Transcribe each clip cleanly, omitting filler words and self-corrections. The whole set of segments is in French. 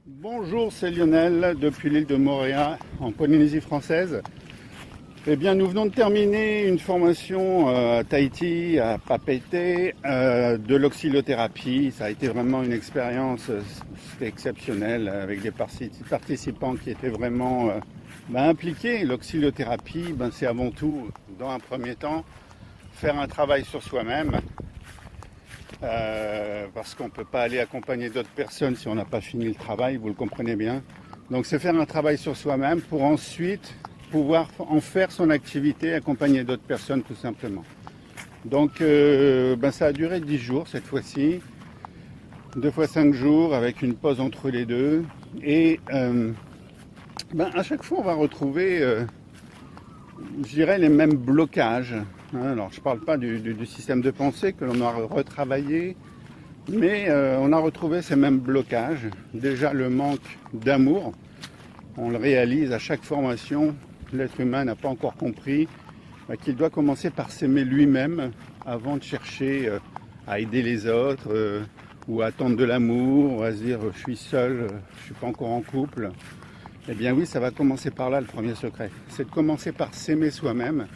Bonjour, c'est Lionel depuis l'île de Moorea en Polynésie française. Eh bien, nous venons de terminer une formation à Tahiti, à Papeete, de l'oxylothérapie. Ça a été vraiment une expérience exceptionnelle avec des participants qui étaient vraiment impliqués. L'oxylothérapie, c'est avant tout, dans un premier temps, faire un travail sur soi-même. Parce qu'on ne peut pas aller accompagner d'autres personnes si on n'a pas fini le travail, vous le comprenez bien. Donc c'est faire un travail sur soi-même pour ensuite pouvoir en faire son activité, accompagner d'autres personnes tout simplement. Donc ça a duré 10 jours cette fois-ci, 2 fois 5 jours avec une pause entre les deux. Et à chaque fois on va retrouver, je dirais, les mêmes blocages. Alors je ne parle pas du système de pensée que l'on a retravaillé, mais on a retrouvé ces mêmes blocages. Déjà le manque d'amour, on le réalise à chaque formation. L'être humain n'a pas encore compris qu'il doit commencer par s'aimer lui-même avant de chercher à aider les autres ou à attendre de l'amour, ou à se dire je suis seul, je ne suis pas encore en couple. Eh bien oui, ça va commencer par là le premier secret. C'est de commencer par s'aimer soi-même.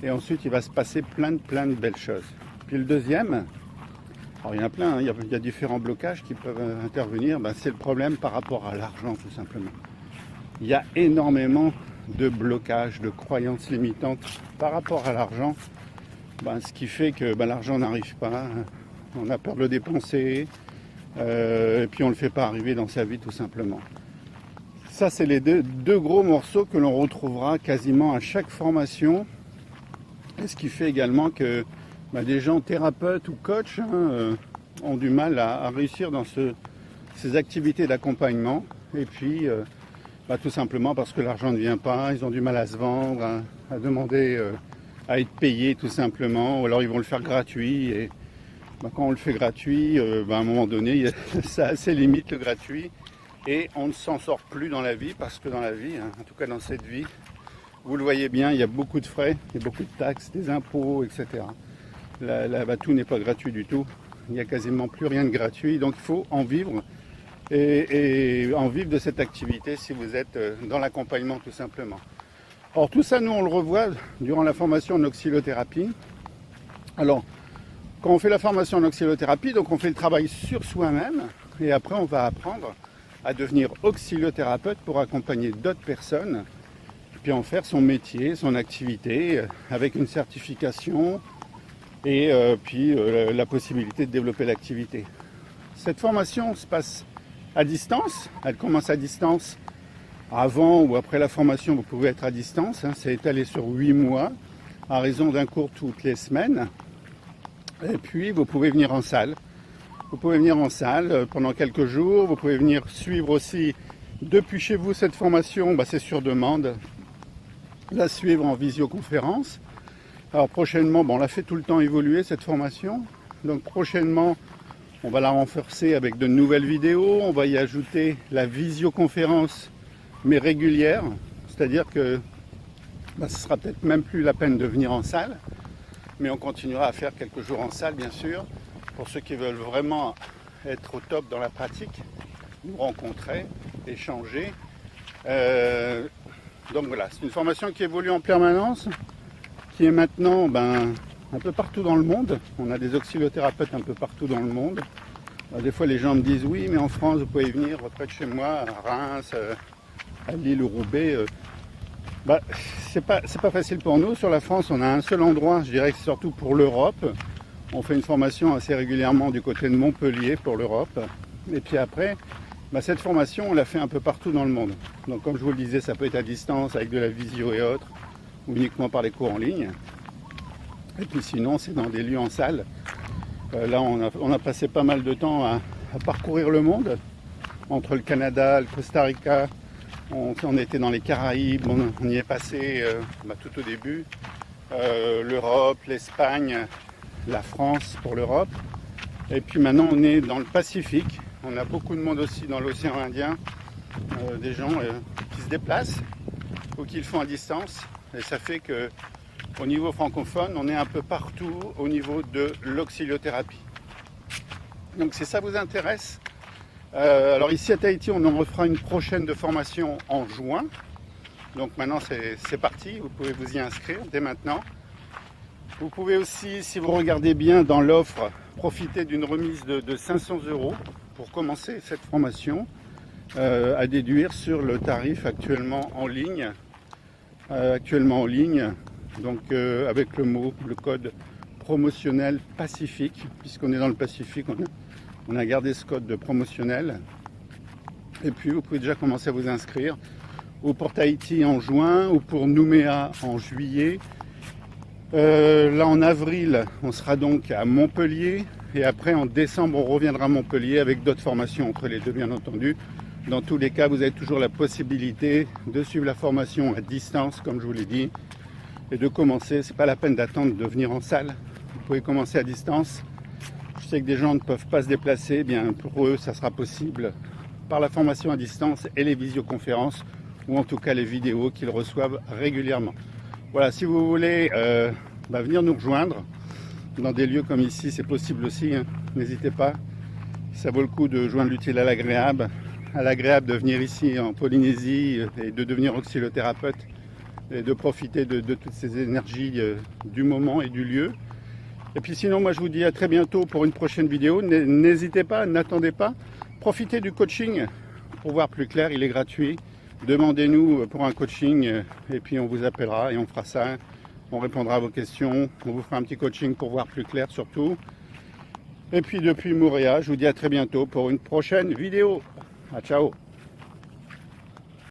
Et ensuite, il va se passer plein de belles choses. Puis le deuxième, alors il y en a plein, il y a différents blocages qui peuvent intervenir. C'est le problème par rapport à l'argent, tout simplement. Il y a énormément de blocages, de croyances limitantes par rapport à l'argent. Ce qui fait que l'argent n'arrive pas, on a peur de le dépenser, et puis on ne le fait pas arriver dans sa vie, tout simplement. Ça, c'est les deux gros morceaux que l'on retrouvera quasiment à chaque formation. Et ce qui fait également que des gens thérapeutes ou coachs ont du mal à réussir dans ces activités d'accompagnement. Et puis, tout simplement parce que l'argent ne vient pas, ils ont du mal à se vendre, à demander à être payés tout simplement. Ou alors ils vont le faire gratuit. Et quand on le fait gratuit, à un moment donné, ça a ses limites le gratuit. Et on ne s'en sort plus dans la vie parce que dans la vie, en tout cas dans cette vie, vous le voyez bien, il y a beaucoup de frais, il y a beaucoup de taxes, des impôts, etc. Tout n'est pas gratuit du tout. Il n'y a quasiment plus rien de gratuit. Donc il faut en vivre et en vivre de cette activité si vous êtes dans l'accompagnement tout simplement. Or tout ça, nous on le revoit durant la formation en oxylothérapie. Alors, quand on fait la formation en oxylothérapie, donc on fait le travail sur soi-même et après on va apprendre à devenir oxylothérapeute pour accompagner d'autres personnes, puis en faire son métier, son activité, avec une certification et puis la possibilité de développer l'activité. Cette formation se passe à distance, elle commence à distance. Avant ou après la formation, vous pouvez être à distance, c'est étalé sur 8 mois, à raison d'un cours toutes les semaines. Et puis vous pouvez venir en salle. Vous pouvez venir en salle pendant quelques jours, vous pouvez venir suivre aussi depuis chez vous cette formation, c'est sur demande, la suivre en visioconférence. Alors prochainement, on l'a fait tout le temps évoluer cette formation, donc prochainement on va la renforcer avec de nouvelles vidéos, on va y ajouter la visioconférence mais régulière, c'est-à-dire que ce sera peut-être même plus la peine de venir en salle, mais on continuera à faire quelques jours en salle bien sûr, pour ceux qui veulent vraiment être au top dans la pratique, nous rencontrer, échanger. Donc voilà, c'est une formation qui évolue en permanence, qui est maintenant un peu partout dans le monde. On a des oxylothérapeutes un peu partout dans le monde. Alors, des fois les gens me disent oui, mais en France vous pouvez venir près de chez moi, à Reims, à Lille ou Roubaix. C'est pas facile pour nous. Sur la France, on a un seul endroit, je dirais que c'est surtout pour l'Europe. On fait une formation assez régulièrement du côté de Montpellier pour l'Europe. Et puis après, cette formation, on l'a fait un peu partout dans le monde. Donc comme je vous le disais, ça peut être à distance, avec de la visio et autres, ou uniquement par les cours en ligne. Et puis sinon, c'est dans des lieux en salle. Là, on a passé pas mal de temps à parcourir le monde, entre le Canada, le Costa Rica. On était dans les Caraïbes, on y est passé tout au début. L'Europe, l'Espagne, la France pour l'Europe. Et puis maintenant, on est dans le Pacifique. On a beaucoup de monde aussi dans l'océan Indien, des gens qui se déplacent ou qui le font à distance. Et ça fait que au niveau francophone, on est un peu partout au niveau de l'oxylothérapie. Donc si ça vous intéresse, Alors ici à Tahiti, on en refera une prochaine de formation en juin. Donc maintenant c'est parti, vous pouvez vous y inscrire dès maintenant. Vous pouvez aussi, si vous regardez bien dans l'offre, profiter d'une remise de 500 € pour commencer cette formation, à déduire sur le tarif actuellement en ligne. Donc avec le code promotionnel Pacifique, puisqu'on est dans le Pacifique, on a gardé ce code de promotionnel. Et puis vous pouvez déjà commencer à vous inscrire, ou pour Tahiti en juin, ou pour Nouméa en juillet. Là en avril, on sera donc à Montpellier, et après en décembre, on reviendra à Montpellier avec d'autres formations entre les deux, bien entendu. Dans tous les cas, vous avez toujours la possibilité de suivre la formation à distance, comme je vous l'ai dit, et de commencer. C'est pas la peine d'attendre de venir en salle. Vous pouvez commencer à distance. Je sais que des gens ne peuvent pas se déplacer. Bien pour eux, ça sera possible par la formation à distance et les visioconférences, ou en tout cas les vidéos qu'ils reçoivent régulièrement. Voilà, si vous voulez venir nous rejoindre dans des lieux comme ici, c'est possible aussi, hein. N'hésitez pas, ça vaut le coup de joindre l'utile à l'agréable de venir ici en Polynésie et de devenir auxiliothérapeute et de profiter de toutes ces énergies du moment et du lieu. Et puis sinon, moi je vous dis à très bientôt pour une prochaine vidéo. N'hésitez pas, n'attendez pas, profitez du coaching pour voir plus clair, il est gratuit. Demandez-nous pour un coaching et puis on vous appellera et on fera ça. On répondra à vos questions, on vous fera un petit coaching pour voir plus clair surtout. Et puis depuis Moorea, je vous dis à très bientôt pour une prochaine vidéo. Ciao.